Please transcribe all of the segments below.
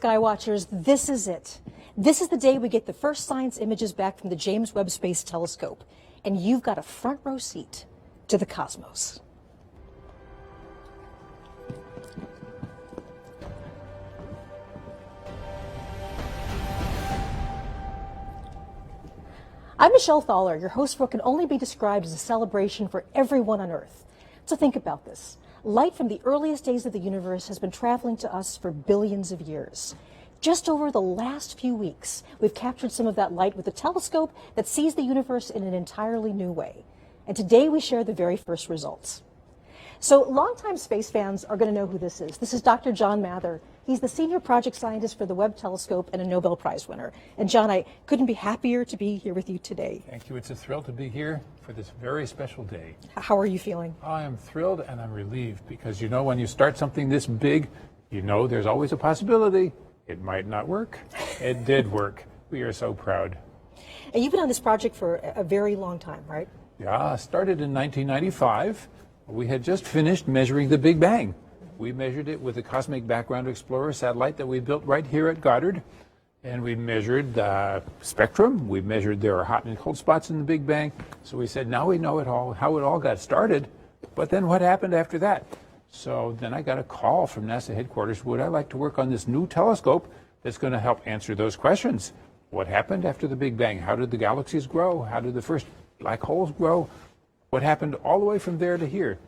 Skywatchers, this is it. This is the day we get the first science images back from the James Webb Space Telescope, and you've got a front row seat to the cosmos. I'm Michelle Thaller, your host for what can only be described as a celebration for everyone on Earth. So think about this. Light from the earliest days of the universe has been traveling to us for billions of years. Just over the last few weeks, we've captured some of that light with a telescope that sees the universe in an entirely new way. And today we share the very first results. So longtime space fans are going to know who this is. This is Dr. John Mather. He's the senior project scientist for the Webb telescope and a Nobel Prize winner. And John, I couldn't be happier to be here with you today. Thank you. It's a thrill to be here for this very special day. How are you feeling? I am thrilled and I'm relieved because, you know, when you start something this big, you know there's always a possibility it might not work. It did work. We are so proud. And you've been on this project for a very long time, right? Yeah, started in 1995. We had just finished measuring the Big Bang. We measured it with the Cosmic Background Explorer satellite that we built right here at Goddard. And we measured the spectrum. We measured there are hot and cold spots in the Big Bang. So we said, now we know it all, how it all got started. But then what happened after that? So then I got a call from NASA headquarters. Would I like to work on this new telescope that's going to help answer those questions? What happened after the Big Bang? How did the galaxies grow? How did the first black holes grow? What happened all the way from there to here?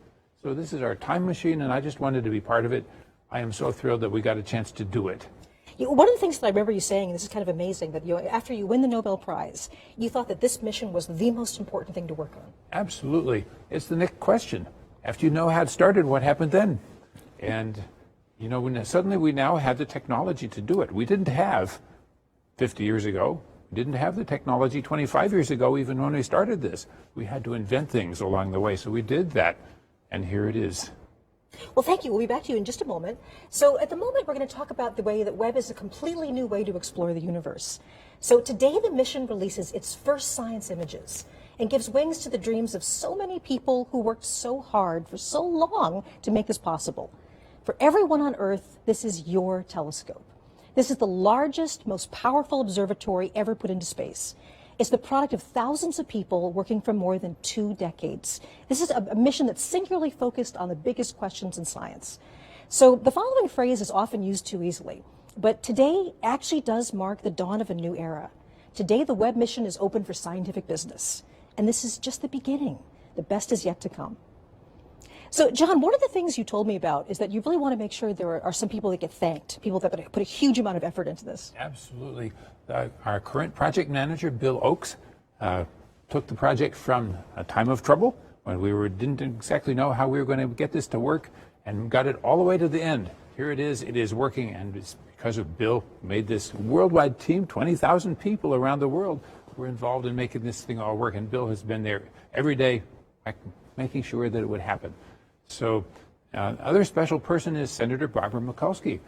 So this is our time machine, and I just wanted to be part of it. I am so thrilled that we got a chance to do it. One of the things that I remember you saying, and this is kind of amazing, that after you win the Nobel Prize, you thought that this mission was the most important thing to work on. Absolutely. It's the next question. After you know how it started, what happened then? And, you know, suddenly we now have the technology to do it. We didn't have 50 years ago. We didn't have the technology 25 years ago, even when we started this. We had to invent things along the way, so we did that, and here it is. Well, thank you. We'll be back to you in just a moment. So at the moment, we're going to talk about the way that Webb is a completely new way to explore the universe. So today, the mission releases its first science images and gives wings to the dreams of so many people who worked so hard for so long to make this possible. For everyone on Earth, this is your telescope. This is the largest, most powerful observatory ever put into space. It's the product of thousands of people working for more than 2 decades. This is a mission that's singularly focused on the biggest questions in science. So the following phrase is often used too easily, but today actually does mark the dawn of a new era. Today, the Webb mission is open for scientific business, and this is just the beginning. The best is yet to come. So, John, one of the things you told me about is that you really want to make sure there are some people that get thanked, people that put a huge amount of effort into this. Absolutely. Our current project manager, Bill Oakes, took the project from a time of trouble when we didn't exactly know how we were going to get this to work and got it all the way to the end. Here it is working, and it's because of Bill made this worldwide team, 20,000 people around the world were involved in making this thing all work, and Bill has been there every day making sure that it would happen. So other special person is Senator Barbara Mikulski.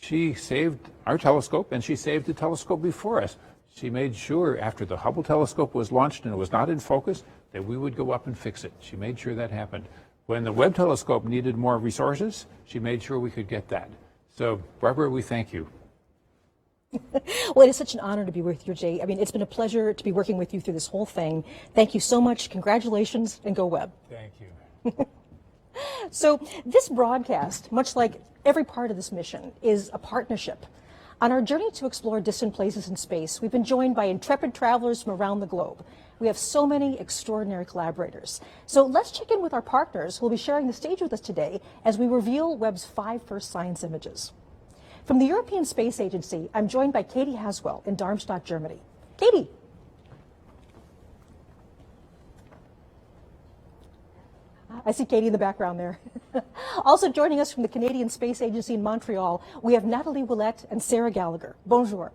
She saved our telescope, and she saved the telescope before us. She made sure after the Hubble telescope was launched and it was not in focus that we would go up and fix it. She made sure that happened. When the Webb telescope needed more resources, she made sure we could get that. So, Barbara, we thank you. Well, it is such an honor to be with you, Jay. I mean, it's been a pleasure to be working with you through this whole thing. Thank you so much. Congratulations, and go Webb. Thank you. So this broadcast, much like every part of this mission, is a partnership. On our journey to explore distant places in space, we've been joined by intrepid travelers from around the globe. We have so many extraordinary collaborators. So let's check in with our partners who will be sharing the stage with us today as we reveal Webb's 5 first science images. From the European Space Agency, I'm joined by Katie Haswell in Darmstadt, Germany. Katie. I see Katie in the background there. Also joining us from the Canadian Space Agency in Montreal, we have Nicholeen Willette and Sarah Gallagher. Bonjour.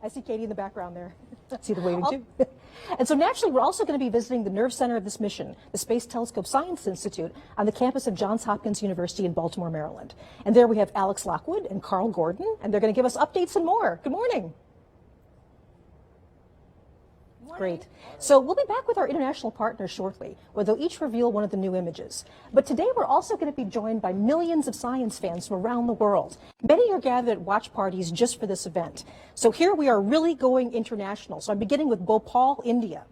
I see Katie in the background there. See the waving too. And so naturally, we're also going to be visiting the nerve center of this mission, the Space Telescope Science Institute on the campus of Johns Hopkins University in Baltimore, Maryland. And there we have Alex Lockwood and Carl Gordon, and they're going to give us updates and more. Good morning. Great. So we'll be back with our international partners shortly, where they'll each reveal one of the new images. But today we're also going to be joined by millions of science fans from around the world. Many are gathered at watch parties just for this event. So here we are really going international. So I'm beginning with Bhopal, India.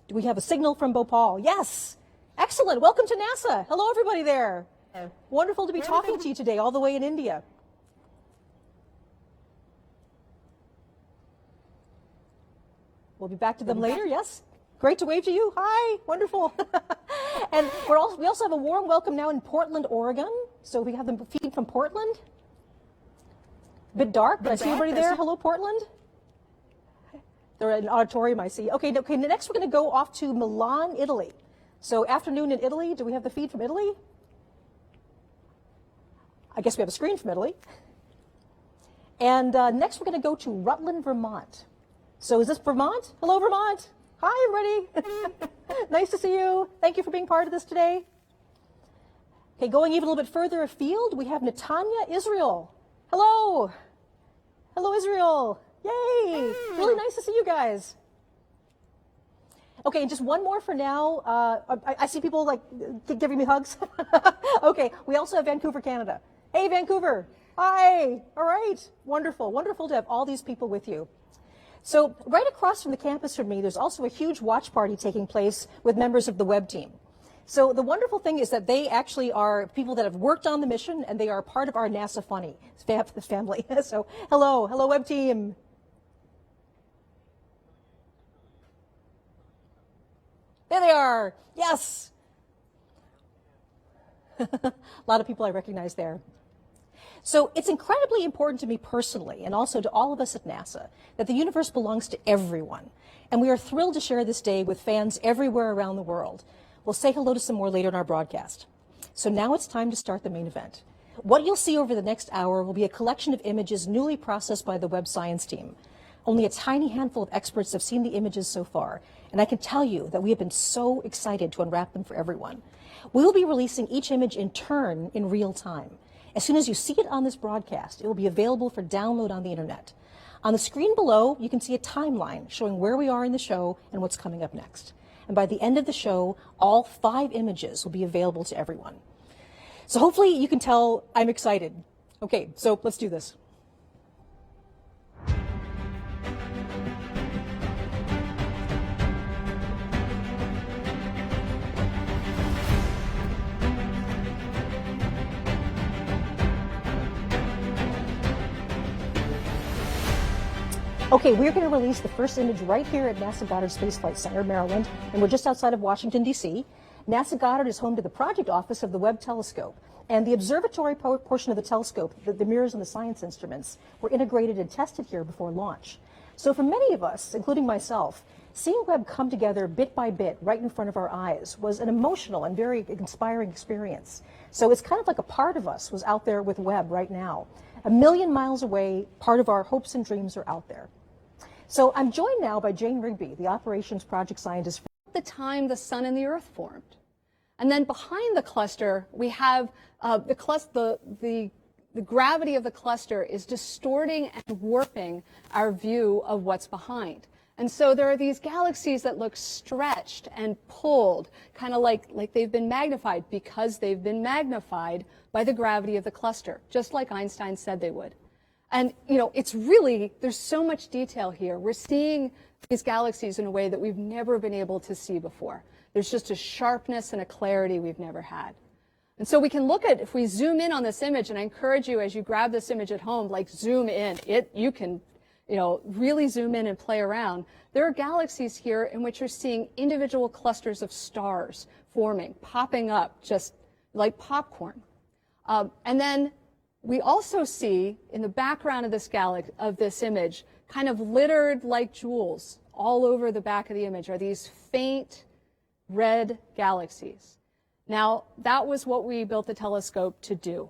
Do we have a signal from Bhopal? Yes. Excellent. Welcome to NASA. Hello, everybody there. Wonderful to be talking to you today, all the way in India. We'll be back to them later, yes? Great to wave to you. Hi, wonderful. And we also have a warm welcome now in Portland, Oregon. So we have the feed from Portland. A bit dark, but I see everybody there. Hello, Portland. They're in an auditorium, I see. Okay, next we're going to go off to Milan, Italy. So afternoon in Italy. Do we have the feed from Italy? I guess we have a screen from Italy. And next we're going to go to Rutland, Vermont. So is this Vermont? Hello, Vermont. Hi, everybody. Nice to see you. Thank you for being part of this today. Okay, going even a little bit further afield, we have Netanya, Israel. Hello. Hello, Israel. Yay. Really nice to see you guys. Okay, and just one more for now. I see people like giving me hugs. Okay, we also have Vancouver, Canada. Hey, Vancouver. Hi. All right. Wonderful. Wonderful to have all these people with you. So right across from the campus from me, there's also a huge watch party taking place with members of the Webb team. So the wonderful thing is that they actually are people that have worked on the mission, and they are part of our NASA Funny family. So hello Webb team. There they are. Yes. A lot of people I recognize there. So it's incredibly important to me personally, and also to all of us at NASA, that the universe belongs to everyone. And we are thrilled to share this day with fans everywhere around the world. We'll say hello to some more later in our broadcast. So now it's time to start the main event. What you'll see over the next hour will be a collection of images newly processed by the Webb science team. Only a tiny handful of experts have seen the images so far, and I can tell you that we have been so excited to unwrap them for everyone. We will be releasing each image in turn in real time. As soon as you see it on this broadcast, it will be available for download on the internet. On the screen below, you can see a timeline showing where we are in the show and what's coming up next. And by the end of the show, all 5 images will be available to everyone. So hopefully you can tell I'm excited. Okay, so let's do this. Okay, we're going to release the first image right here at NASA Goddard Space Flight Center, Maryland, and we're just outside of Washington, D.C. NASA Goddard is home to the project office of the Webb telescope, and the observatory portion of the telescope, the mirrors and the science instruments, were integrated and tested here before launch. So for many of us, including myself, seeing Webb come together bit by bit right in front of our eyes was an emotional and very inspiring experience. So it's kind of like a part of us was out there with Webb right now. A million miles away, part of our hopes and dreams are out there. So I'm joined now by Jane Rigby, the operations project scientist. The time the sun and the earth formed. And then behind the cluster, we have the gravity of the cluster is distorting and warping our view of what's behind. And so there are these galaxies that look stretched and pulled, kind of like they've been magnified because they've been magnified by the gravity of the cluster, just like Einstein said they would. And, you know, it's really, there's so much detail here. We're seeing these galaxies in a way that we've never been able to see before. There's just a sharpness and a clarity we've never had. And so we can look at, if we zoom in on this image, and I encourage you as you grab this image at home, like zoom in. You can, you know, really zoom in and play around. There are galaxies here in which you're seeing individual clusters of stars forming, popping up just like popcorn. And then we also see in the background of this image, kind of littered like jewels all over the back of the image are these faint red galaxies. Now, that was what we built the telescope to do.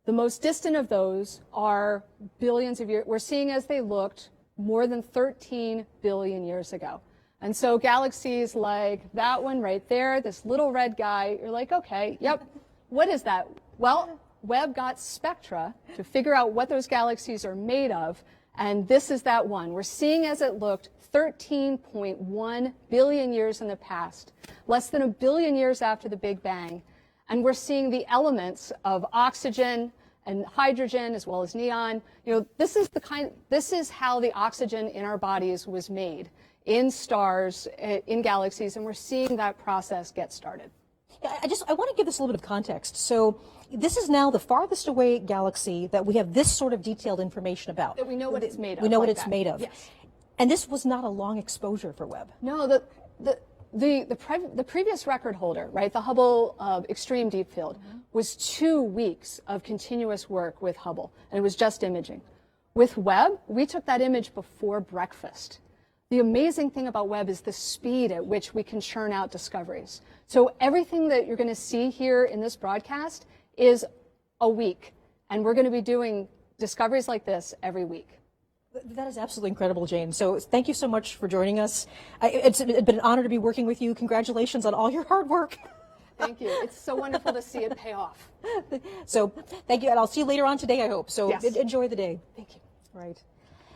The most distant of those are billions of years. We're seeing as they looked more than 13 billion years ago. And so galaxies like that one right there, this little red guy, you're like, okay, yep, what is that? Well, Webb got spectra to figure out what those galaxies are made of, And this is that one. We're seeing as it looked 13.1 billion years in the past, less than a billion years after the Big Bang. And we're seeing the elements of oxygen and hydrogen as well as neon. This is how the oxygen in our bodies was made in stars, in galaxies, and we're seeing that process get started. I want to give this a little bit of context. So this is now the farthest away galaxy that we have this sort of detailed information about. That we know what it's made of. We know what it's made of. Yes. And this was not a long exposure for Webb. No, the previous record holder, right, the Hubble Extreme Deep Field, was 2 weeks of continuous work with Hubble, and it was just imaging. With Webb, we took that image before breakfast. The amazing thing about Webb is the speed at which we can churn out discoveries. So everything that you're going to see here in this broadcast is a week, and we're going to be doing discoveries like this every week. That is absolutely incredible, Jane. So thank you so much for joining us. It's been an honor to be working with you. Congratulations on all your hard work. Thank you. It's so wonderful to see it pay off. So thank you, and I'll see you later on today, I hope. So yes. Enjoy the day. Thank you. Right.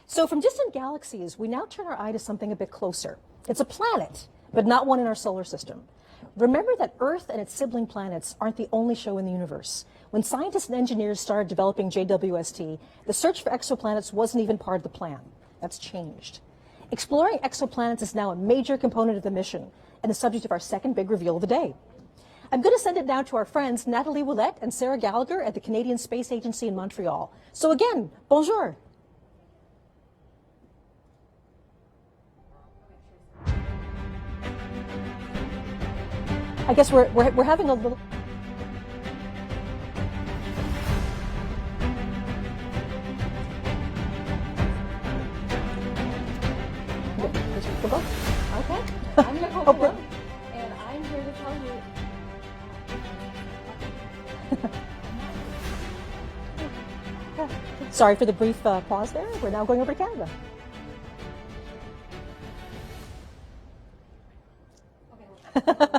So from distant galaxies, we now turn our eye to something a bit closer. It's a planet, but not one in our solar system. Remember that Earth and its sibling planets aren't the only show in the universe. When scientists and engineers started developing JWST, the search for exoplanets wasn't even part of the plan. That's changed. Exploring exoplanets is now a major component of the mission and the subject of our second big reveal of the day. I'm going to send it now to our friends Nicholeen Willette and Sarah Gallagher at the Canadian Space Agency in Montreal. So again, bonjour. I guess we're having a little. Okay, I'm Nicole Malone, and I'm here to tell you. Sorry for the brief pause there. We're now going over to Canada.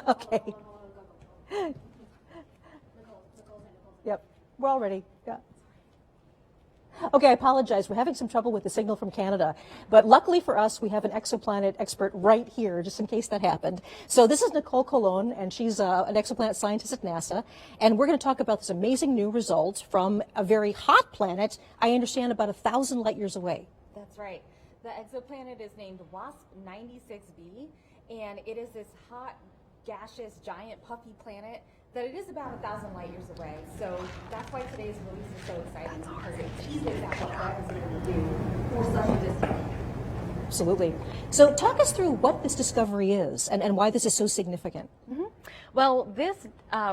Okay. Yep, we're all ready. Yeah. Okay, I apologize. We're having some trouble with the signal from Canada. But luckily for us, we have an exoplanet expert right here, just in case that happened. So this is Nicole Colon, and she's an exoplanet scientist at NASA. And we're going to talk about this amazing new result from a very hot planet, I understand about 1,000 light years away. That's right. The exoplanet is named WASP-96b, and it is this hot, gaseous, giant, puffy planet that it is about 1,000 light years away. So that's why today's release is so exciting, because it teases at what Webb is able to do for such a distance. Absolutely. So talk us through what this discovery is and why this is so significant. Mm-hmm. Well, this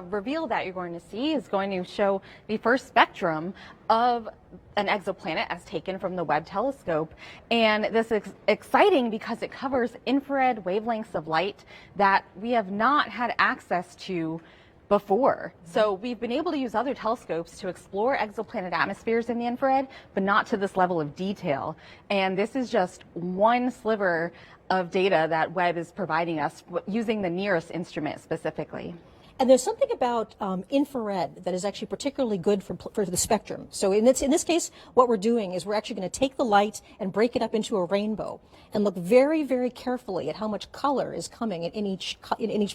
reveal that you're going to see is going to show the first spectrum of an exoplanet as taken from the Webb telescope. And this is exciting because it covers infrared wavelengths of light that we have not had access to before. So we've been able to use other telescopes to explore exoplanet atmospheres in the infrared, but not to this level of detail. And this is just one sliver of data that Webb is providing us using the nearest instrument specifically. And there's something about infrared that is actually particularly good for the spectrum. So in this case, what we're doing is we're actually going to take the light and break it up into a rainbow and look very, very carefully at how much color is coming in each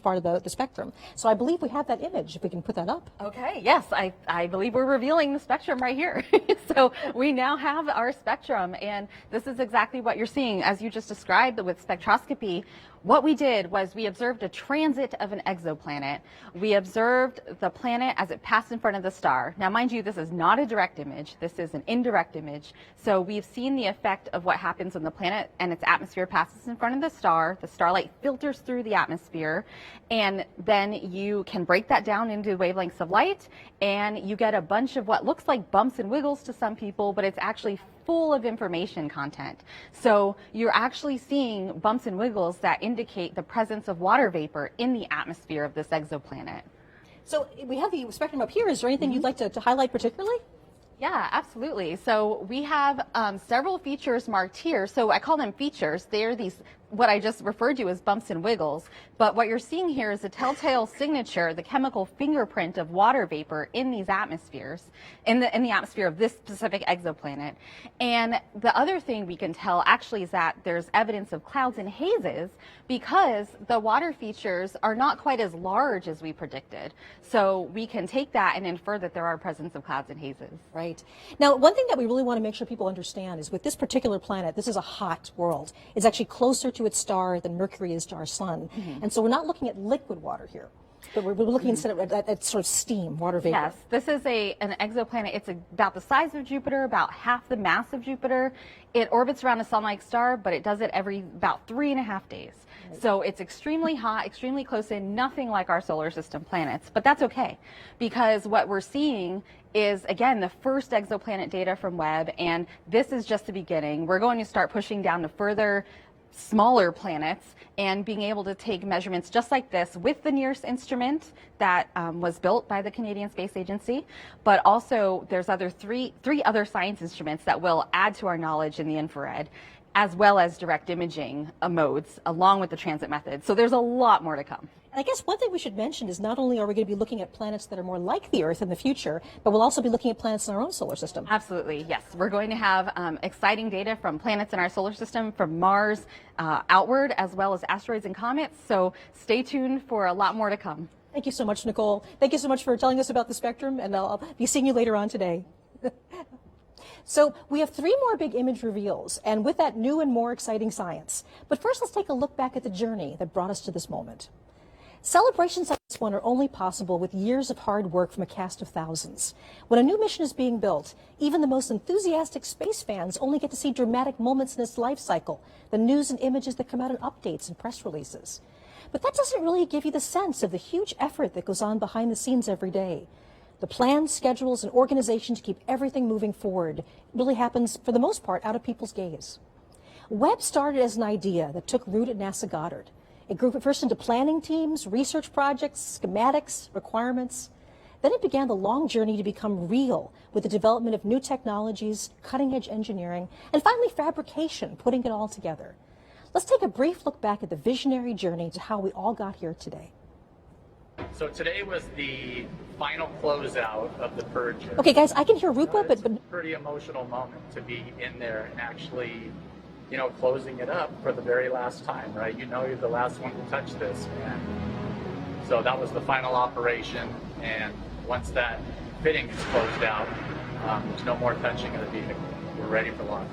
part of the spectrum. So I believe we have that image, if we can put that up. Okay, yes, I believe we're revealing the spectrum right here. So we now have our spectrum, and this is exactly what you're seeing. As you just described with spectroscopy, what we did was we observed a transit of an exoplanet. We observed the planet as it passed in front of the star. Now, mind you, this is not a direct image. This is an indirect image. So we've seen the effect of what happens when the planet and its atmosphere passes in front of the star. The starlight filters through the atmosphere, and then you can break that down into wavelengths of light, and you get a bunch of what looks like bumps and wiggles to some people, but it's actually full of information content. So you're actually seeing bumps and wiggles that indicate the presence of water vapor in the atmosphere of this exoplanet. So we have the spectrum up here. Is there anything you'd like to highlight particularly? Yeah, absolutely. So we have several features marked here. So I call them features. They're these, what I just referred to as bumps and wiggles. But what you're seeing here is a telltale signature, the chemical fingerprint of water vapor in these atmospheres, in the atmosphere of this specific exoplanet. And the other thing we can tell actually is that there's evidence of clouds and hazes because the water features are not quite as large as we predicted. So we can take that and infer that there are presence of clouds and hazes. Right. Now, one thing that we really want to make sure people understand is with this particular planet, this is a hot world. It's actually closer to its star than Mercury is to our sun. And so we're not looking at liquid water here, but we're looking instead at sort of steam, water vapor. Yes, this is an exoplanet. It's about the size of Jupiter, about half the mass of Jupiter. It orbits around a sun-like star, but it does it every about 3.5 days. So it's extremely hot, extremely close in, nothing like our solar system planets. But that's okay, because what we're seeing is, again, the first exoplanet data from Webb, and this is just the beginning. We're going to start pushing down to further smaller planets and being able to take measurements just like this with the NIRS instrument that was built by the Canadian Space Agency, but also there's three other science instruments that will add to our knowledge in the infrared, as well as direct imaging modes along with the transit method. So there's a lot more to come. And I guess one thing we should mention is not only are we going to be looking at planets that are more like the Earth in the future, but we'll also be looking at planets in our own solar system. Absolutely, yes. We're going to have exciting data from planets in our solar system, from Mars outward, as well as asteroids and comets. So stay tuned for a lot more to come. Thank you so much, Nicole. Thank you so much for telling us about the spectrum, and I'll be seeing you later on today. So we have 3 more big image reveals, and with that, new and more exciting science. But first, let's take a look back at the journey that brought us to this moment. Celebrations like this one are only possible with years of hard work from a cast of thousands. When a new mission is being built, even the most enthusiastic space fans only get to see dramatic moments in its life cycle, the news and images that come out in updates and press releases. But that doesn't really give you the sense of the huge effort that goes on behind the scenes every day. The plans, schedules, and organization to keep everything moving forward really happens, for the most part, out of people's gaze. Webb started as an idea that took root at NASA Goddard. It grew first into planning teams, research projects, schematics, requirements. Then it began the long journey to become real with the development of new technologies, cutting-edge engineering, and finally fabrication, putting it all together. Let's take a brief look back at the visionary journey to how we all got here today. So today was the final closeout of the purge. Okay, guys, I can hear Rupa, It's but a pretty emotional moment to be in there and actually, you know, closing it up for the very last time, right? You know, you're the last one to touch this, and so that was the final operation. And once that fitting is closed out, there's no more touching of the vehicle. We're ready for launch.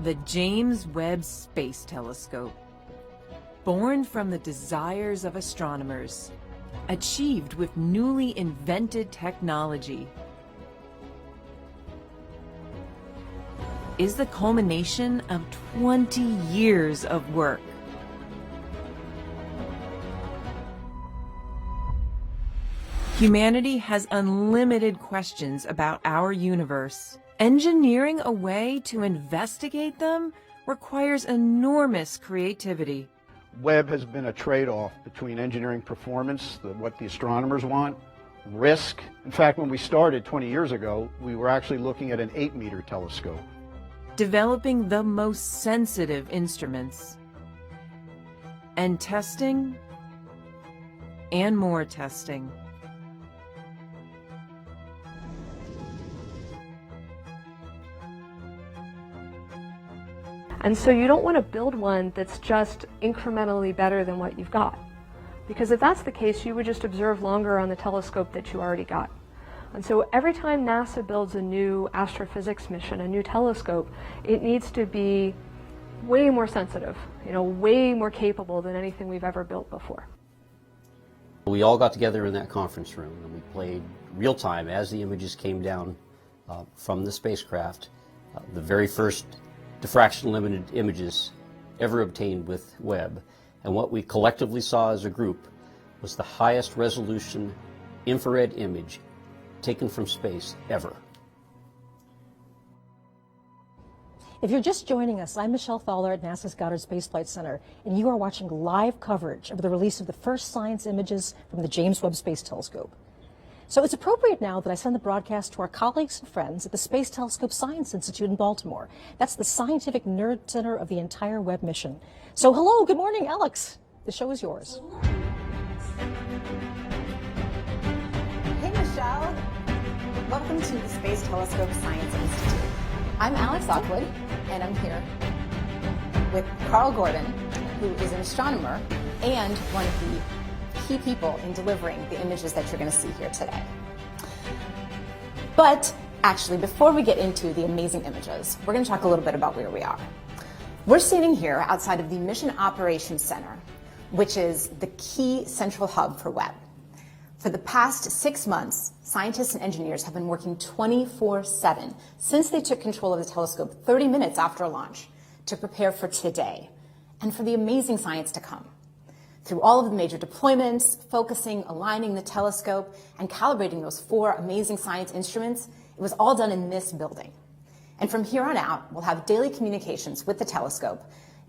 The James Webb Space Telescope. Born from the desires of astronomers, achieved with newly invented technology, is the culmination of 20 years of work. Humanity has unlimited questions about our universe. Engineering a way to investigate them requires enormous creativity. Webb has been a trade-off between engineering performance, what the astronomers want, risk. In fact, when we started 20 years ago, we were actually looking at an 8-meter telescope. Developing the most sensitive instruments. And testing, and more testing. And so you don't want to build one that's just incrementally better than what you've got. Because if that's the case, you would just observe longer on the telescope that you already got. And so every time NASA builds a new astrophysics mission, a new telescope, it needs to be way more sensitive, way more capable than anything we've ever built before. We all got together in that conference room and we played real time as the images came down from the spacecraft, the very first diffraction limited images ever obtained with Webb. And what we collectively saw as a group was the highest resolution infrared image taken from space ever. If you're just joining us, I'm Michelle Fowler at NASA's Goddard Space Flight Center, and you are watching live coverage of the release of the first science images from the James Webb Space Telescope. So it's appropriate now that I send the broadcast to our colleagues and friends at the Space Telescope Science Institute in Baltimore. That's the scientific nerd center of the entire Webb mission. So hello, good morning, Alex. The show is yours. Hey, Michelle. Welcome to the Space Telescope Science Institute. I'm Alex Lockwood, and I'm here with Carl Gordon, who is an astronomer and one of the key people in delivering the images that you're going to see here today. But actually, before we get into the amazing images, we're going to talk a little bit about where we are. We're standing here outside of the Mission Operations Center, which is the key central hub for Webb. For the past 6 months, scientists and engineers have been working 24/7 since they took control of the telescope 30 minutes after launch to prepare for today and for the amazing science to come. Through all of the major deployments, focusing, aligning the telescope, and calibrating those 4 amazing science instruments, it was all done in this building. And from here on out, we'll have daily communications with the telescope,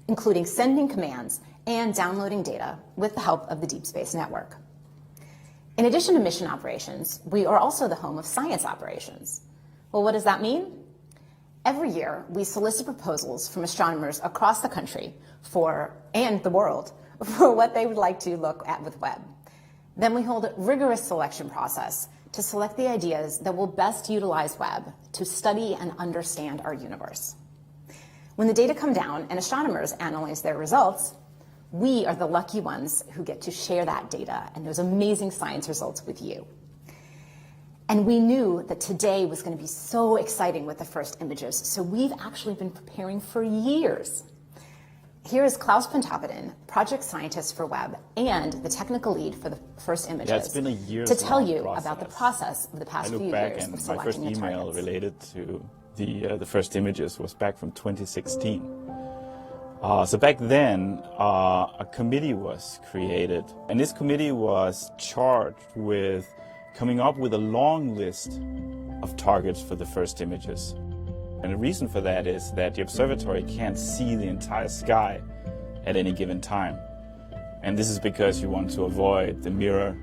including sending commands and downloading data with the help of the Deep Space Network. In addition to mission operations, we are also the home of science operations. Well, what does that mean? Every year, we solicit proposals from astronomers across the country and the world for what they would like to look at with Webb. Then we hold a rigorous selection process to select the ideas that will best utilize Webb to study and understand our universe. When the data come down and astronomers analyze their results, we are the lucky ones who get to share that data and those amazing science results with you. And we knew that today was going to be so exciting with the first images, so we've actually been preparing for years. Here is Klaus Pontoppidan, project scientist for Webb and the technical lead for the first images, yeah, it's been a year to tell you about the process of the past few years and of my selecting first the email targets. related to the first images was back from 2016. So back then, a committee was created, and this committee was charged with coming up with a long list of targets for the first images. And the reason for that is that the observatory can't see the entire sky at any given time. And this is because you want to avoid the mirror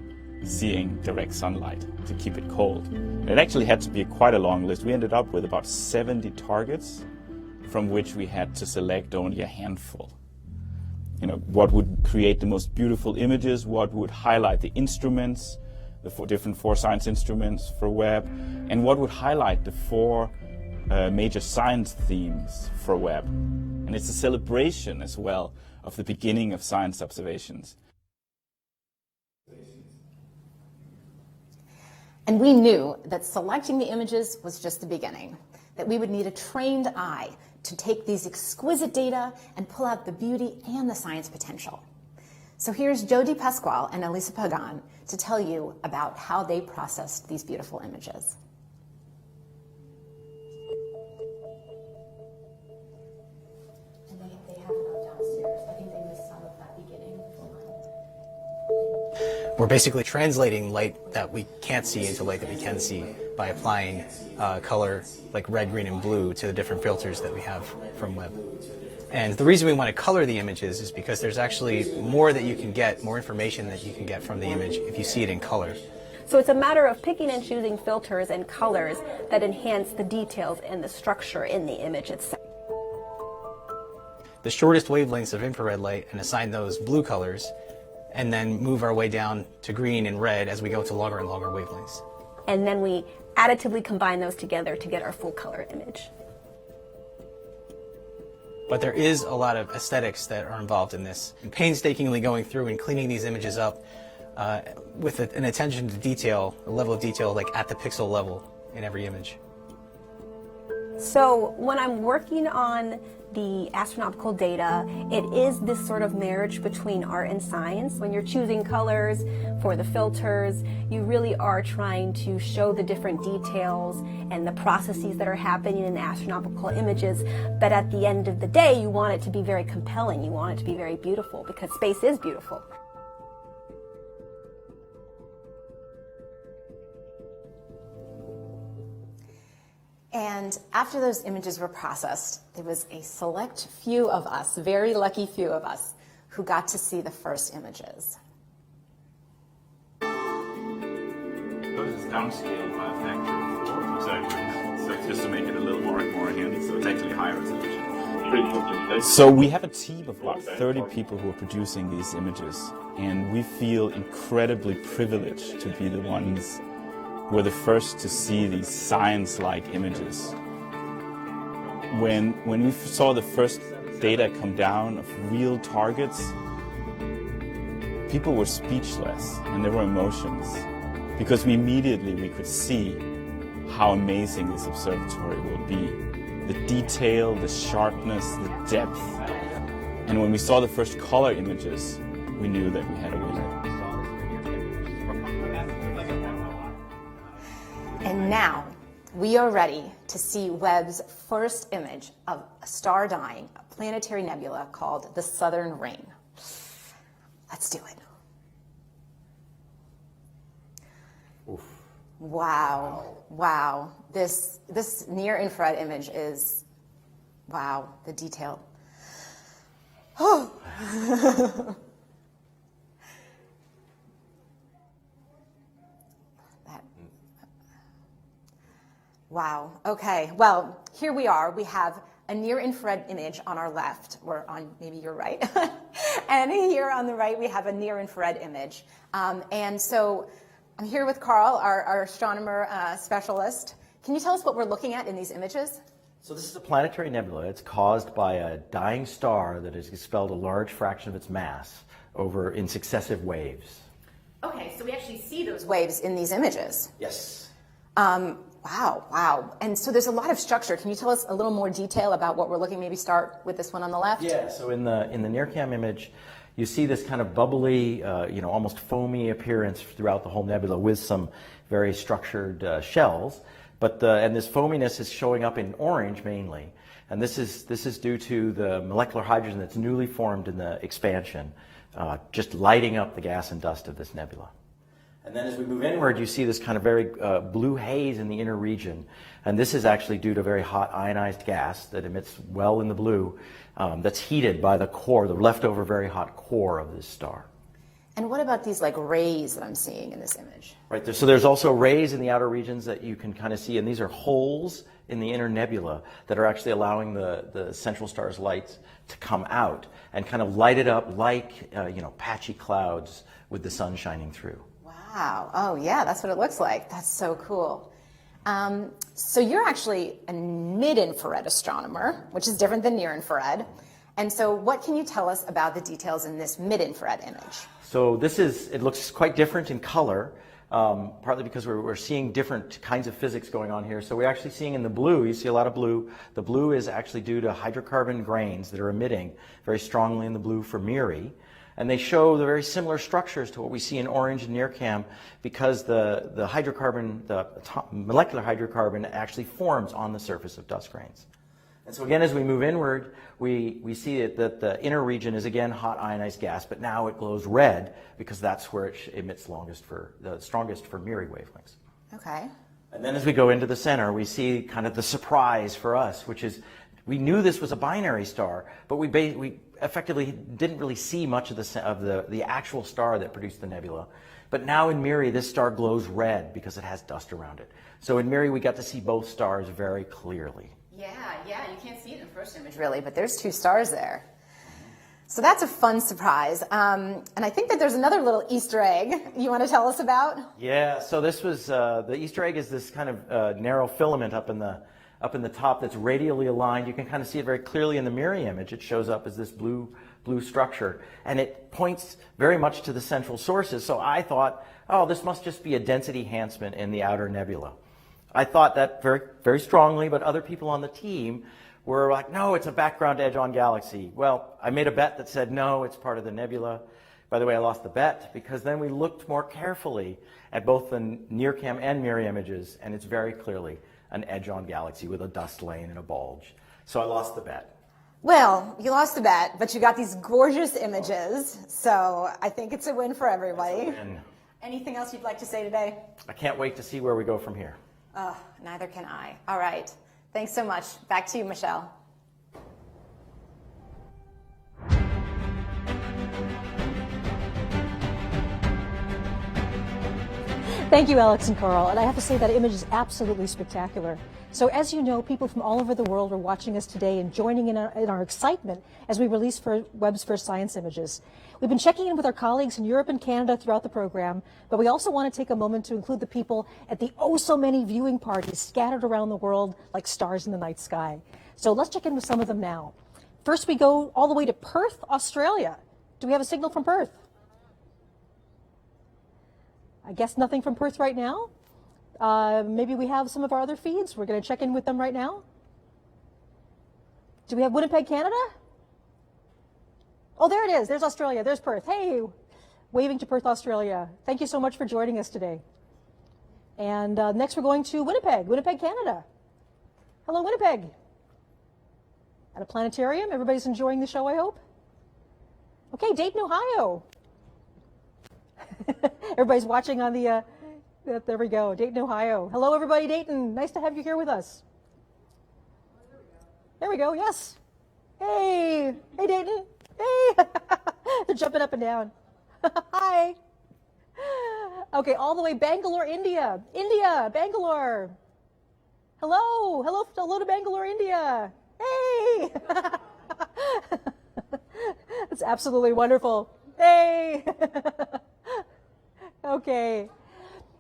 seeing direct sunlight to keep it cold. And it actually had to be quite a long list. We ended up with about 70 targets, from which we had to select only a handful. You know, what would create the most beautiful images, what would highlight the instruments, the 4 science instruments for Webb, and what would highlight the 4 major science themes for Webb. And it's a celebration as well of the beginning of science observations. And we knew that selecting the images was just the beginning, that we would need a trained eye to take these exquisite data and pull out the beauty and the science potential. So here's Jody Pasquale and Elisa Pagan to tell you about how they processed these beautiful images. We're basically translating light that we can't see into light that we can see by applying color like red, green, and blue to the different filters that we have from Webb. And the reason we want to color the images is because there's actually more that you can get, more information that you can get from the image if you see it in color. So it's a matter of picking and choosing filters and colors that enhance the details and the structure in the image itself. The shortest wavelengths of infrared light and assign those blue colors, and then move our way down to green and red as we go to longer and longer wavelengths. And then we additively combine those together to get our full color image. But there is a lot of aesthetics that are involved in this. And painstakingly going through and cleaning these images up with an attention to detail, a level of detail like at the pixel level in every image. So when I'm working on the astronomical data, it is this sort of marriage between art and science. When you're choosing colors for the filters, you really are trying to show the different details and the processes that are happening in astronomical images. But at the end of the day, you want it to be very compelling. You want it to be very beautiful because space is beautiful. And after those images were processed, there was a select few of us, very lucky few of us, who got to see the first images. This is downscaled by a factor of 4 exactly. So just to make it a little more handy, so it's actually higher resolution. So we have a team of about 30 people who are producing these images, and we feel incredibly privileged to be the ones who are the first to see these science-like images. When we saw the first data come down of real targets, people were speechless and there were emotions, because we could see how amazing this observatory will be. The detail, the sharpness, the depth. And when we saw the first color images, we knew that we had a winner. And now we are ready to see Webb's first image of a star dying, a planetary nebula called the Southern Ring. Let's do it. Oof. Wow, wow. This near-infrared image is, wow, the detail. Oh. Wow, okay, well, here we are. We have a near-infrared image on our left, or on maybe your right. And here on the right, we have a near-infrared image. And so I'm here with Carl, our astronomer specialist. Can you tell us what we're looking at in these images? So this is a planetary nebula. It's caused by a dying star that has expelled a large fraction of its mass over in successive waves. Okay, so we actually see those waves in these images. Yes. Wow, wow. And so there's a lot of structure. Can you tell us a little more detail about what we're looking? Maybe start with this one on the left. Yeah. So in the NIRCam image, you see this kind of bubbly, almost foamy appearance throughout the whole nebula with some very structured shells. And this foaminess is showing up in orange mainly. And this is due to the molecular hydrogen that's newly formed in the expansion, just lighting up the gas and dust of this nebula. And then as we move inward, you see this kind of very blue haze in the inner region. And this is actually due to very hot ionized gas that emits well in the blue that's heated by the core, the leftover very hot core of this star. And what about these like rays that I'm seeing in this image? Right there. So there's also rays in the outer regions that you can kind of see, and these are holes in the inner nebula that are actually allowing the central star's light to come out and kind of light it up like patchy clouds with the sun shining through. Wow. Oh, yeah, that's what it looks like. That's so cool. So you're actually a mid-infrared astronomer, which is different than near-infrared. And so what can you tell us about the details in this mid-infrared image? So it looks quite different in color, partly because we're seeing different kinds of physics going on here. So we're actually seeing in the blue, you see a lot of blue. The blue is actually due to hydrocarbon grains that are emitting very strongly in the blue for MIRI. And they show the very similar structures to what we see in orange and NIRCam because the molecular hydrocarbon actually forms on the surface of dust grains. And so again, as we move inward, we see that the inner region is again hot ionized gas, but now it glows red because that's where it emits the strongest for MIRI wavelengths. Okay. And then as we go into the center, we see kind of the surprise for us, which is we knew this was a binary star, but we effectively didn't really see much of the actual star that produced the nebula. But now in MIRI, this star glows red because it has dust around it. So in MIRI, we got to see both stars very clearly. Yeah, you can't see it in the first image really, but there's two stars there. So that's a fun surprise. And I think that there's another little Easter egg you want to tell us about? Yeah, so this was, the Easter egg is this kind of narrow filament up in the top that's radially aligned. You can kind of see it very clearly in the MIRI image. It shows up as this blue structure, and it points very much to the central sources. So I thought, oh, this must just be a density enhancement in the outer nebula. I thought that very, very strongly, but other people on the team were like, no, it's a background edge-on galaxy. Well, I made a bet that said, no, it's part of the nebula. By the way, I lost the bet because then we looked more carefully at both the NIRCam and MIRI images, and it's very clearly an edge-on galaxy with a dust lane and a bulge. So I lost the bet. Well, you lost the bet, but you got these gorgeous images, so I think it's a win for everybody. Anything else you'd like to say today? I can't wait to see where we go from here. Neither can I. All right. Thanks so much. Back to you, Michelle. Thank you, Alex and Carl. And I have to say that image is absolutely spectacular. So as you know, people from all over the world are watching us today and joining in our excitement as we release Webb's first science images. We've been checking in with our colleagues in Europe and Canada throughout the program, but we also want to take a moment to include the people at the so many viewing parties scattered around the world like stars in the night sky. So let's check in with some of them now. First, we go all the way to Perth, Australia. Do we have a signal from Perth? I guess nothing from Perth right now. Maybe we have some of our other feeds. We're going to check in with them right now. Do we have Winnipeg, Canada? Oh, there it is. There's Australia. There's Perth. Hey, waving to Perth, Australia. Thank you so much for joining us today. And next we're going to Winnipeg, Canada. Hello, Winnipeg. At a planetarium. Everybody's enjoying the show, I hope. Okay, Dayton, Ohio. Everybody's watching on the, there we go, Dayton, Ohio. Hello, everybody, Dayton. Nice to have you here with us. There we go, yes. Hey, hey, Dayton. Hey. They're jumping up and down. Hi. Okay, all the way Bangalore, India. Bangalore. Hello to Bangalore, India. Hey. That's absolutely wonderful. Hey. Okay,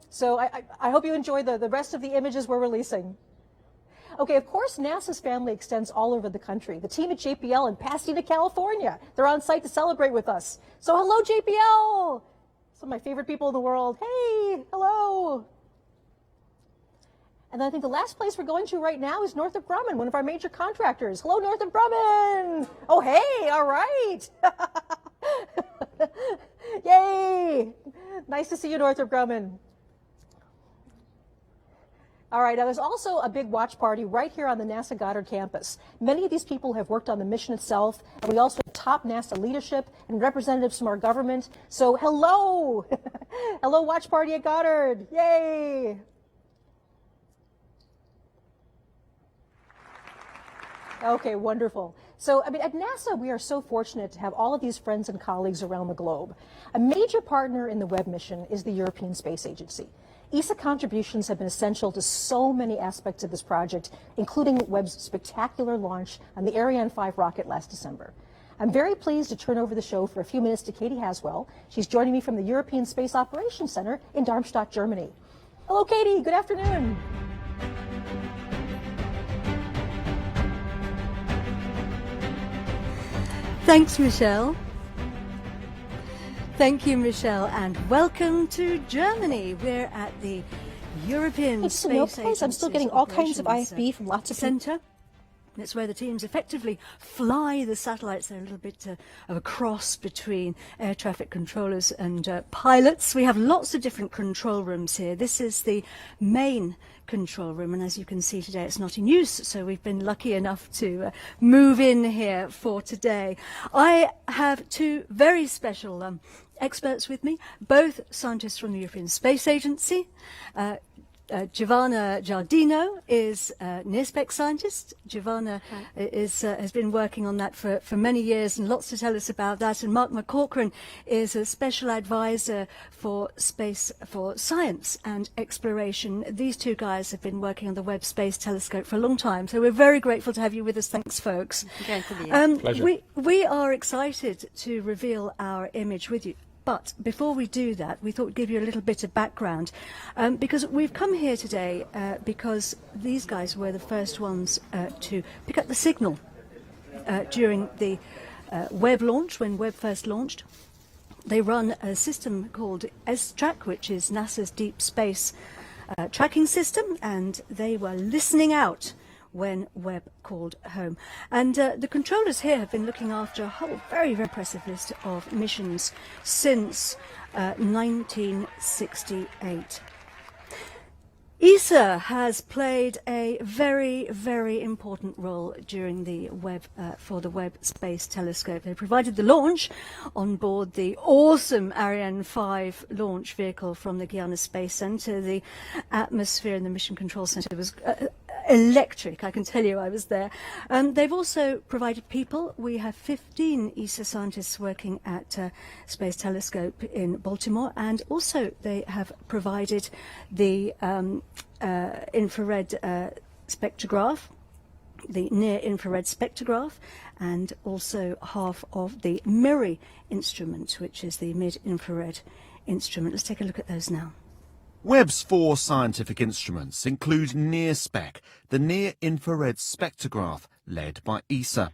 so I hope you enjoy the rest of the images we're releasing. Okay, of course, NASA's family extends all over the country. The team at JPL in Pasadena, California, they're on site to celebrate with us. So hello, JPL! Some of my favorite people in the world. Hey, hello! And I think the last place we're going to right now is Northrop Grumman, one of our major contractors. Hello, Northrop Grumman! Oh, hey, all right! Yay! Nice to see you, Northrop Grumman. All right, now there's also a big watch party right here on the NASA Goddard campus. Many of these people have worked on the mission itself, and we also have top NASA leadership and representatives from our government. So hello! Hello, watch party at Goddard. Yay! Okay, wonderful. So, I mean, at NASA, we are so fortunate to have all of these friends and colleagues around the globe. A major partner in the Webb mission is the European Space Agency. ESA contributions have been essential to so many aspects of this project, including Webb's spectacular launch on the Ariane 5 rocket last December. I'm very pleased to turn over the show for a few minutes to Katie Haswell. She's joining me from the European Space Operations Center in Darmstadt, Germany. Hello, Katie. Good afternoon. Thanks, Michelle. Thank you, Michelle, and welcome to Germany. We're at the European Space Agency. I'm still getting all kinds of IFB from lots of center. It's where the teams effectively fly the satellites. They're a little bit of a cross between air traffic controllers and pilots. We have lots of different control rooms here. This is the main control room, and as you can see today, it's not in use, so we've been lucky enough to move in here for today. I have two very special experts with me, both scientists from the European Space Agency. Giovanna Giardino is a near-spec scientist. Giovanna has been working on that for many years and lots to tell us about that. And Mark McCaughrean is a special advisor for space, for science and exploration. These two guys have been working on the Webb Space Telescope for a long time, so we're very grateful to have you with us. Thanks, folks. Pleasure. We are excited to reveal our image with you. But before we do that, we thought we'd give you a little bit of background, because we've come here today because these guys were the first ones to pick up the signal during the Webb launch, when Webb first launched. They run a system called S-Track, which is NASA's deep space tracking system, and they were listening out when Webb called home. And the controllers here have been looking after a whole very, very impressive list of missions since 1968. ESA has played a very, very important role during the Webb for the Webb Space Telescope. They provided the launch on board the awesome Ariane 5 launch vehicle from the Guiana Space Center. The atmosphere in the Mission Control Center was electric, I can tell you. I was there. They've also provided people. We have 15 ESA scientists working at Space Telescope in Baltimore, and also they have provided the infrared spectrograph, the near-infrared spectrograph, and also half of the MIRI instrument, which is the mid-infrared instrument. Let's take a look at those now. Webb's 4 scientific instruments include NIRSPEC, the near-infrared spectrograph, led by ESA.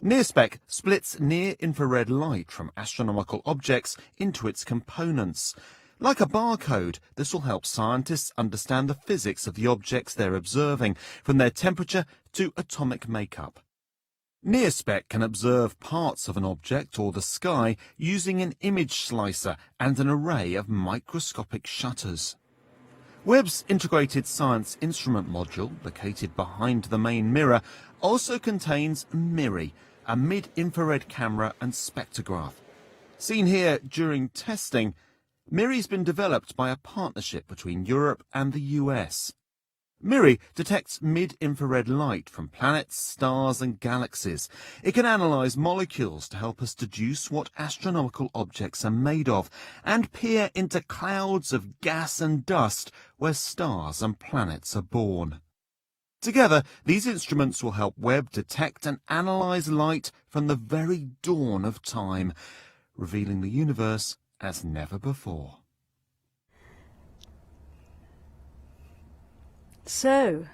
NIRSPEC splits near-infrared light from astronomical objects into its components. Like a barcode, this will help scientists understand the physics of the objects they're observing, from their temperature to atomic makeup. NIRSPEC can observe parts of an object or the sky using an image slicer and an array of microscopic shutters. Webb's Integrated Science Instrument Module, located behind the main mirror, also contains MIRI, a mid-infrared camera and spectrograph. Seen here during testing, MIRI's been developed by a partnership between Europe and the US. MIRI detects mid-infrared light from planets, stars and galaxies. It can analyse molecules to help us deduce what astronomical objects are made of and peer into clouds of gas and dust where stars and planets are born. Together, these instruments will help Webb detect and analyse light from the very dawn of time, revealing the universe as never before. So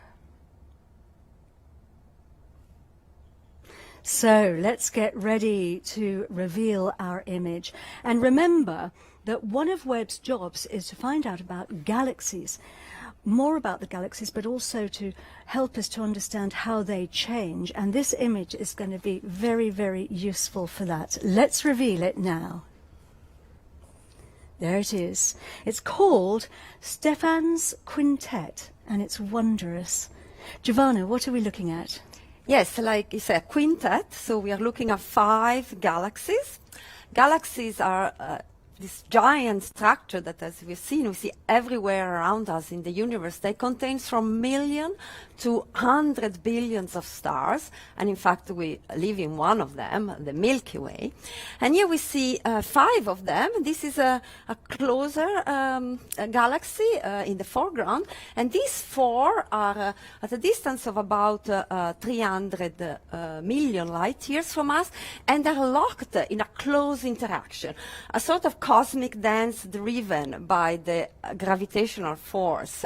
let's get ready to reveal our image. And remember that one of Webb's jobs is to find out about galaxies, more about the galaxies, but also to help us to understand how they change. And this image is going to be very, very useful for that. Let's reveal it now. There it is. It's called Stephan's Quintet, and it's wondrous. Giovanna, what are we looking at? Yes, like it's a quintet, so we are looking at 5 galaxies. Galaxies are this giant structure that, as we've seen, we see everywhere around us in the universe. They contain from million to 100 billions of stars, and in fact we live in one of them, the Milky Way. And here we see 5 of them. This is a closer galaxy in the foreground, and these 4 are at a distance of about 300 million light years from us, and they're locked in a close interaction, a sort of cosmic dance driven by the gravitational force.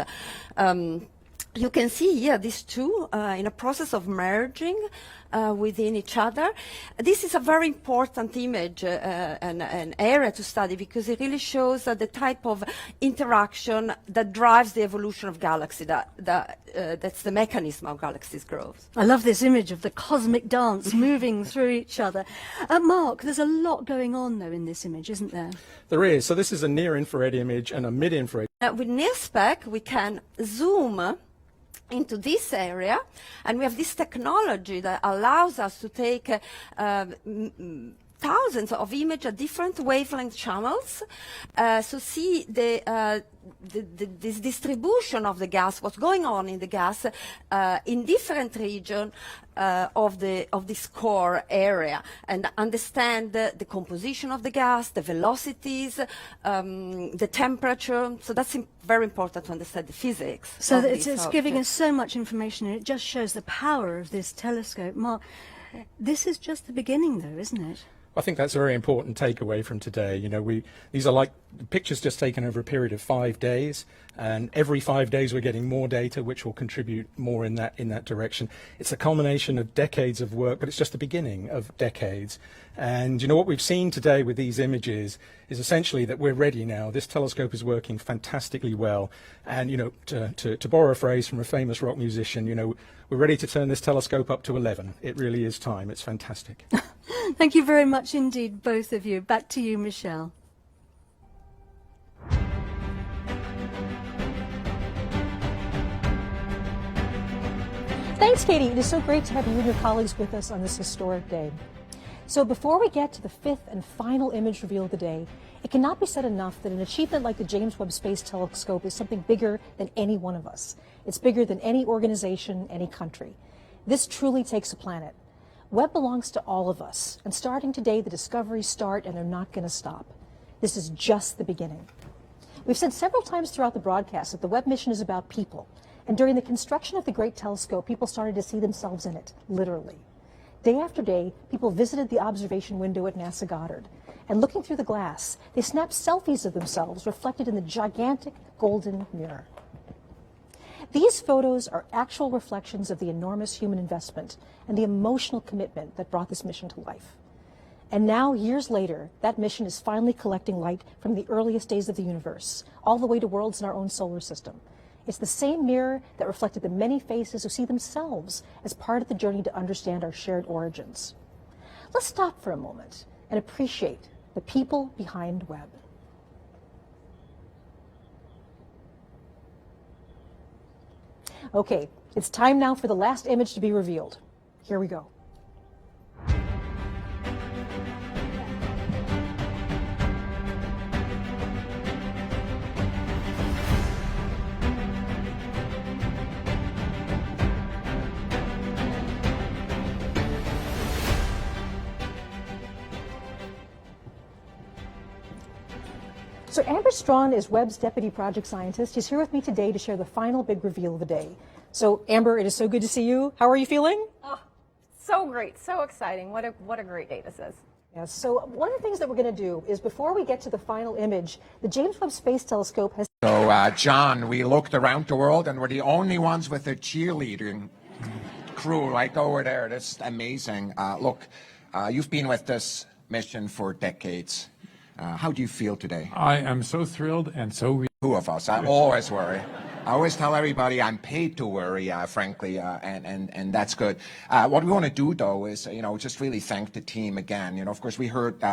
You can see here these 2 in a process of merging within each other. This is a very important image, an area to study, because it really shows the type of interaction that drives the evolution of galaxies. That's the mechanism of galaxies' growth. I love this image of the cosmic dance moving through each other. Mark, there's a lot going on, though, in this image, isn't there? There is. So this is a near-infrared image and a mid-infrared. With NIRSPEC, we can zoom into this area, and we have this technology that allows us to take thousands of images at different wavelength channels, so see this distribution of the gas, what's going on in the gas in different regions of this core area, and understand the composition of the gas, the velocities, the temperature. So that's very important to understand the physics. So it's giving us so much information, and it just shows the power of this telescope. Mark, this is just the beginning, though, isn't it? I think that's a very important takeaway from today. You know, these are like pictures just taken over a period of 5 days, and every 5 days we're getting more data, which will contribute more in that direction. It's a culmination of decades of work, but it's just the beginning of decades. And you know what we've seen today with these images is essentially that we're ready now. This telescope is working fantastically well, and you know, to borrow a phrase from a famous rock musician, you know, we're ready to turn this telescope up to 11. It really is time. It's fantastic. Thank you very much indeed, both of you. Back to you, Michelle. Thanks, Katie. It is so great to have you and your colleagues with us on this historic day. So before we get to the fifth and final image reveal of the day, it cannot be said enough that an achievement like the James Webb Space Telescope is something bigger than any one of us. It's bigger than any organization, any country. This truly takes a planet. Webb belongs to all of us, and starting today, the discoveries start and they're not going to stop. This is just the beginning. We've said several times throughout the broadcast that the Webb mission is about people, and during the construction of the Great Telescope, people started to see themselves in it, literally. Day after day, people visited the observation window at NASA Goddard, and looking through the glass, they snapped selfies of themselves reflected in the gigantic golden mirror. These photos are actual reflections of the enormous human investment and the emotional commitment that brought this mission to life. And now, years later, that mission is finally collecting light from the earliest days of the universe, all the way to worlds in our own solar system. It's the same mirror that reflected the many faces who see themselves as part of the journey to understand our shared origins. Let's stop for a moment and appreciate the people behind Webb. Okay, it's time now for the last image to be revealed. Here we go. So Amber Strawn is Webb's deputy project scientist. She's here with me today to share the final big reveal of the day. So Amber, it is so good to see you. How are you feeling? Oh, so great, so exciting. What a great day this is. Yes, so one of the things that we're going to do is before we get to the final image, the James Webb Space Telescope has... So, John, we looked around the world and we're the only ones with a cheerleading crew right over there. That's amazing. Look, you've been with this mission for decades. How do you feel today? I am so thrilled and so... Two of us. I always worry. I always tell everybody I'm paid to worry, frankly, and that's good. What we want to do, though, is, just really thank the team again. Of course, we heard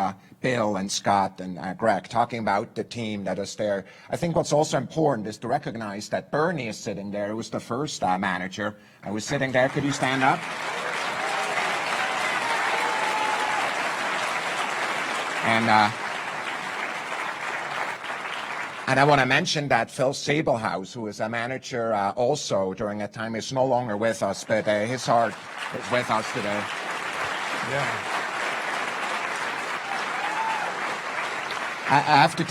Bill and Scott and Greg talking about the team that is there. I think what's also important is to recognize that Bernie is sitting there, who was the first manager. I was sitting there. Could you stand up? And I want to mention that Phil Sabelhouse, who is a manager also during that time, is no longer with us, but his heart is with us today. Yeah. I have to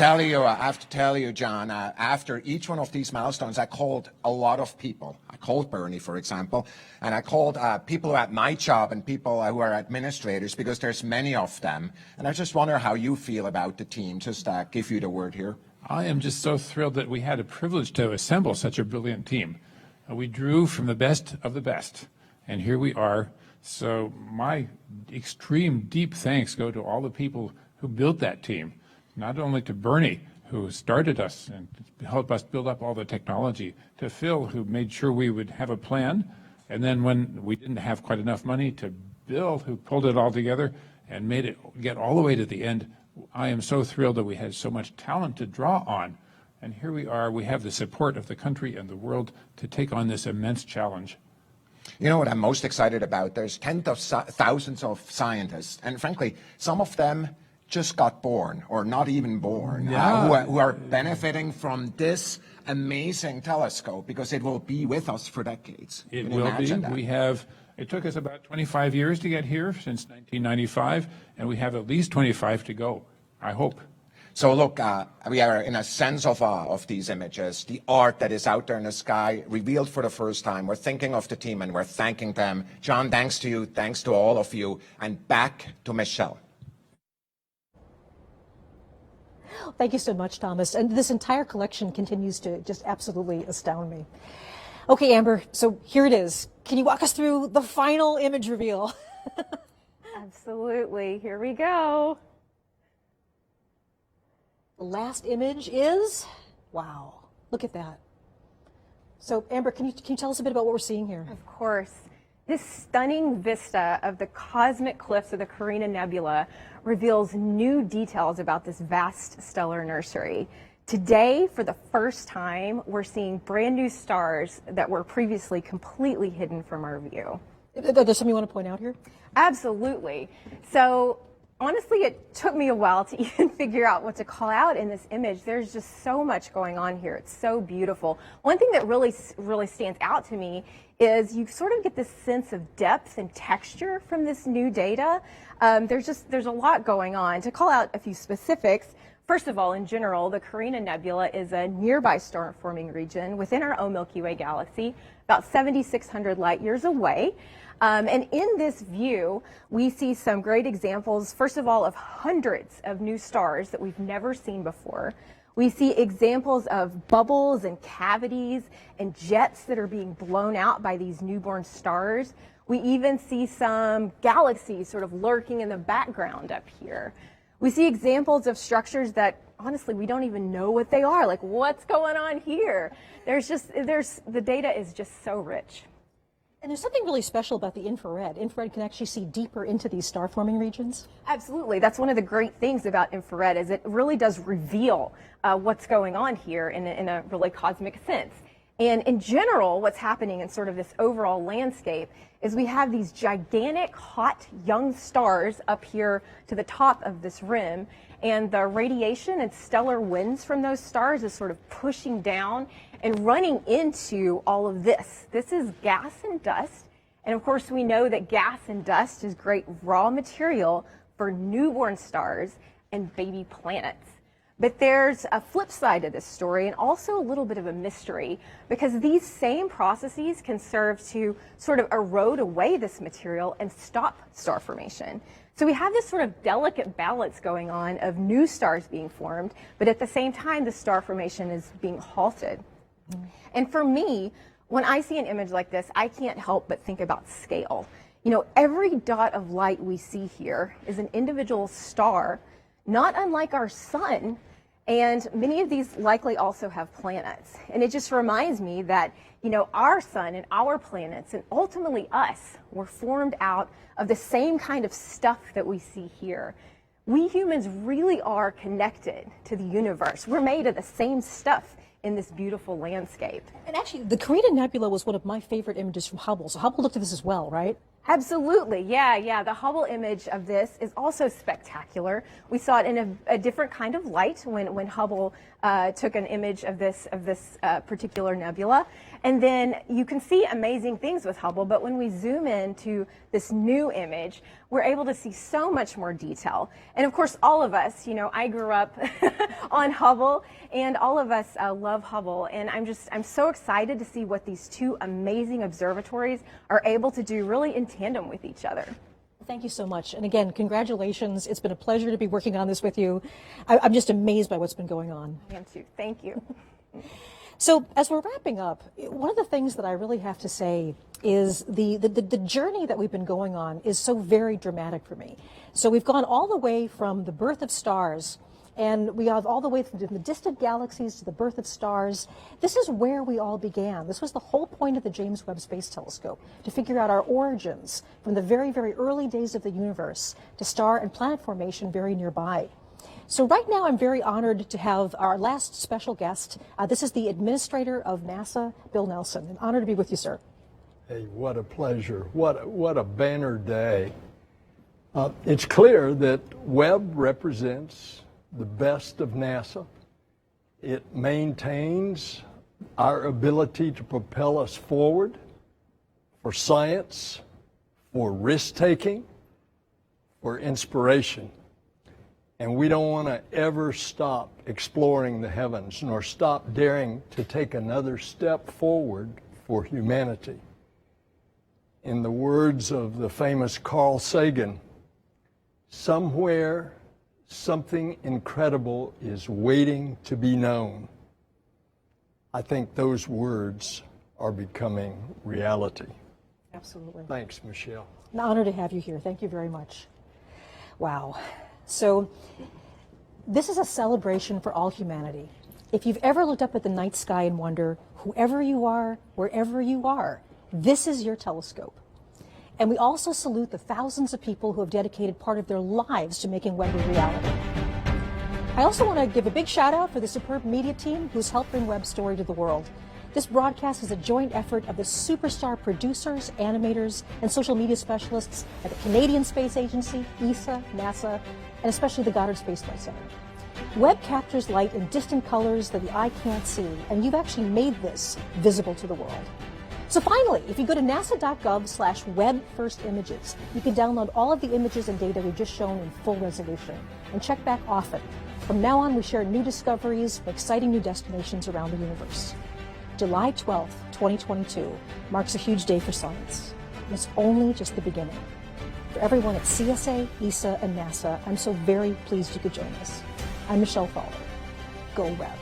tell you, John, after each one of these milestones, I called a lot of people. I called Bernie, for example, and I called people who are at my job and people who are administrators, because there's many of them. And I just wonder how you feel about the team. Just give you the word here. I am just so thrilled that we had a privilege to assemble such a brilliant team. We drew from the best of the best, and here we are. So my extreme deep thanks go to all the people who built that team, not only to Bernie, who started us and helped us build up all the technology, to Phil, who made sure we would have a plan, and then when we didn't have quite enough money, to Bill, who pulled it all together and made it get all the way to the end. I am so thrilled that we had so much talent to draw on. And here we are, we have the support of the country and the world to take on this immense challenge. You know what I'm most excited about? There's tens of thousands of scientists, and frankly, some of them just got born, or not even born, who are benefiting from this amazing telescope, because it will be with us for decades. It will be. It took us about 25 years to get here, since 1995, and we have at least 25 to go, I hope. So look, we are in a sense of awe of these images, the art that is out there in the sky, revealed for the first time. We're thinking of the team and we're thanking them. John, thanks to you, thanks to all of you, and back to Michelle. Thank you so much, Thomas. And this entire collection continues to just absolutely astound me. Okay, Amber, so here it is. Can you walk us through the final image reveal? Absolutely. Here we go. The last image is, wow, look at that. So, Amber, can you tell us a bit about what we're seeing here? Of course. This stunning vista of the cosmic cliffs of the Carina Nebula reveals new details about this vast stellar nursery. Today, for the first time, we're seeing brand new stars that were previously completely hidden from our view. There's something you want to point out here? Absolutely. So honestly, it took me a while to even figure out what to call out in this image. There's just so much going on here. It's so beautiful. One thing that really stands out to me is you sort of get this sense of depth and texture from this new data. There's a lot going on. To call out a few specifics, first of all, in general, the Carina Nebula is a nearby star-forming region within our own Milky Way galaxy, about 7,600 light years away. And in this view, we see some great examples, first of all, of hundreds of new stars that we've never seen before. We see examples of bubbles and cavities and jets that are being blown out by these newborn stars. We even see some galaxies sort of lurking in the background up here. We see examples of structures that, honestly, we don't even know what they are. Like, what's going on here? The data is just so rich. And there's something really special about the infrared. Infrared can actually see deeper into these star-forming regions. Absolutely. That's one of the great things about infrared, is it really does reveal what's going on here in a really cosmic sense. And in general, what's happening in sort of this overall landscape is we have these gigantic, hot, young stars up here to the top of this rim, and the radiation and stellar winds from those stars is sort of pushing down and running into all of this. This is gas and dust, and of course we know that gas and dust is great raw material for newborn stars and baby planets. But there's a flip side to this story, and also a little bit of a mystery, because these same processes can serve to sort of erode away this material and stop star formation. So we have this sort of delicate balance going on of new stars being formed, but at the same time the star formation is being halted. And for me, when I see an image like this, I can't help but think about scale. You know, every dot of light we see here is an individual star, not unlike our sun, and many of these likely also have planets. And it just reminds me that, you know, our sun and our planets, and ultimately us, were formed out of the same kind of stuff that we see here. We humans really are connected to the universe. We're made of the same stuff in this beautiful landscape. And actually, the Carina Nebula was one of my favorite images from Hubble. So Hubble looked at this as well, right? Absolutely, yeah. The Hubble image of this is also spectacular. We saw it in a different kind of light when Hubble took an image of this particular nebula. And then you can see amazing things with Hubble, but when we zoom in to this new image, we're able to see so much more detail. And of course, all of us, you know, I grew up on Hubble, and all of us love Hubble. And I'm so excited to see what these two amazing observatories are able to do really in tandem with each other. Thank you so much. And again, congratulations. It's been a pleasure to be working on this with you. I'm just amazed by what's been going on. I am too. Thank you. So as we're wrapping up, one of the things that I really have to say is the journey that we've been going on is so very dramatic for me. So we've gone all the way from the birth of stars, and we have all the way from the distant galaxies to the birth of stars. This is where we all began. This was the whole point of the James Webb Space Telescope, to figure out our origins from the very, very early days of the universe to star and planet formation very nearby. So right now I'm very honored to have our last special guest. This is the Administrator of NASA, Bill Nelson. An honor to be with you, sir. Hey, what a pleasure. What a banner day. It's clear that Webb represents the best of NASA. It maintains our ability to propel us forward for science, for risk-taking, for inspiration. And we don't want to ever stop exploring the heavens, nor stop daring to take another step forward for humanity. In the words of the famous Carl Sagan, somewhere something incredible is waiting to be known. I think those words are becoming reality. Absolutely. Thanks, Michelle. An honor to have you here. Thank you very much. Wow. So this is a celebration for all humanity. If you've ever looked up at the night sky and wonder, whoever you are, wherever you are, this is your telescope. And we also salute the thousands of people who have dedicated part of their lives to making Webb a reality. I also want to give a big shout out for the superb media team who's helped bring Webb's story to the world. This broadcast is a joint effort of the superstar producers, animators, and social media specialists at the Canadian Space Agency, ESA, NASA, and especially the Goddard Space Flight Center. Webb captures light in distant colors that the eye can't see, and you've actually made this visible to the world. So finally, if you go to nasa.gov/web-first-images, you can download all of the images and data we've just shown in full resolution, and check back often. From now on, we share new discoveries and exciting new destinations around the universe. July 12th, 2022 marks a huge day for science. And it's only just the beginning. For everyone at CSA, ESA, and NASA, I'm so very pleased you could join us. I'm Michelle Fowler. Go Webb.